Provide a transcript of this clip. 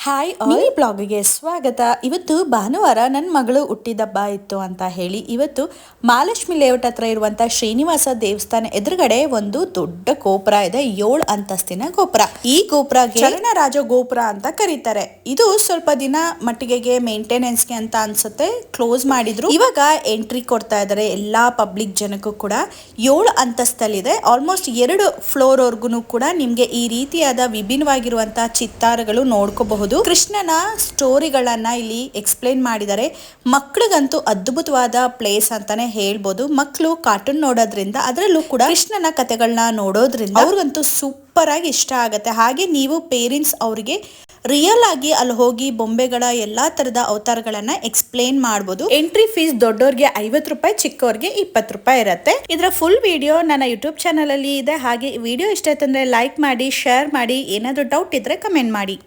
Hi mini ಬ್ಲಾಗ್ಗೆ ಸ್ವಾಗತ. ಇವತ್ತು ಭಾನುವಾರ ನನ್ನ ಮಗಳು ಹುಟ್ಟಿದಬ್ಬ ಇತ್ತು ಅಂತ ಹೇಳಿ ಇವತ್ತು ಮಹಾಲಕ್ಷ್ಮಿ ಲೇಔಟ್ ಹತ್ರ ಇರುವಂತ ಶ್ರೀನಿವಾಸ ದೇವಸ್ಥಾನ ಎದುರುಗಡೆ ಒಂದು ದೊಡ್ಡ ಗೋಪುರ ಇದೆ. 7 ಅಂತಸ್ತಿನ ಗೋಪುರ. ಈ ಗೋಪುರಗೆ ಚರಣರಾಜ ಗೋಪುರ ಅಂತ ಕರೀತಾರೆ. ಇದು ಸ್ವಲ್ಪ ದಿನ ಮಟ್ಟಿಗೆಗೆ ಮೇಂಟೆನೆನ್ಸ್ಗೆ ಅಂತ ಅನ್ಸುತ್ತೆ ಕ್ಲೋಸ್ ಮಾಡಿದ್ರು. ಇವಾಗ ಎಂಟ್ರಿ ಕೊಡ್ತಾ ಇದ್ದಾರೆ ಎಲ್ಲಾ ಪಬ್ಲಿಕ್ ಜನಕ್ಕೂ ಕೂಡ. 7 ಅಂತಸ್ತಲ್ಲಿದೆ. ಆಲ್ಮೋಸ್ಟ್ 2 ಫ್ಲೋರ್ ವರ್ಗುನು ಕೂಡ ನಿಮ್ಗೆ ಈ ರೀತಿಯಾದ ವಿಭಿನ್ನವಾಗಿರುವಂತಹ ಚಿತ್ತಾರಗಳು ನೋಡ್ಕೋಬಹುದು. ಕೃಷ್ಣನ ಸ್ಟೋರಿಗಳನ್ನ ಇಲ್ಲಿ ಎಕ್ಸ್ಪ್ಲೇನ್ ಮಾಡಿದ್ದಾರೆ. ಮಕ್ಕಳಿಗಂತೂ ಅದ್ಭುತವಾದ ಪ್ಲೇಸ್ ಅಂತಾನೆ ಹೇಳ್ಬೋದು. ಮಕ್ಕಳು ಕಾರ್ಟೂನ್ ನೋಡೋದ್ರಿಂದ ಅದರಲ್ಲೂ ಕೂಡ ಕೃಷ್ಣನ ಕಥೆಗಳನ್ನ ನೋಡೋದ್ರಿಂದ ಅವ್ರಿಗಂತೂ ಸೂಪರ್ ಆಗಿ ಇಷ್ಟ ಆಗತ್ತೆ. ಹಾಗೆ ನೀವು ಪೇರೆಂಟ್ಸ್ ಅವರಿಗೆ ರಿಯಲ್ ಆಗಿ ಅಲ್ಲಿ ಹೋಗಿ ಬೊಂಬೆಗಳ ಎಲ್ಲಾ ತರದ ಅವತಾರಗಳನ್ನ ಎಕ್ಸ್ಪ್ಲೇನ್ ಮಾಡಬಹುದು. ಎಂಟ್ರಿ ಫೀಸ್ ದೊಡ್ಡೋರ್ಗೆ 50 ರೂಪಾಯಿ, ಚಿಕ್ಕವರಿಗೆ 20 ರೂಪಾಯಿ ಇರುತ್ತೆ. ಇದರ ಫುಲ್ ವಿಡಿಯೋ ನನ್ನ ಯೂಟ್ಯೂಬ್ ಚಾನಲ್ ಅಲ್ಲಿ ಇದೆ. ಹಾಗೆ ವಿಡಿಯೋ ಇಷ್ಟ ಆಯ್ತಂದ್ರೆ ಲೈಕ್ ಮಾಡಿ, ಶೇರ್ ಮಾಡಿ. ಏನಾದ್ರು ಡೌಟ್ ಇದ್ರೆ ಕಮೆಂಟ್ ಮಾಡಿ.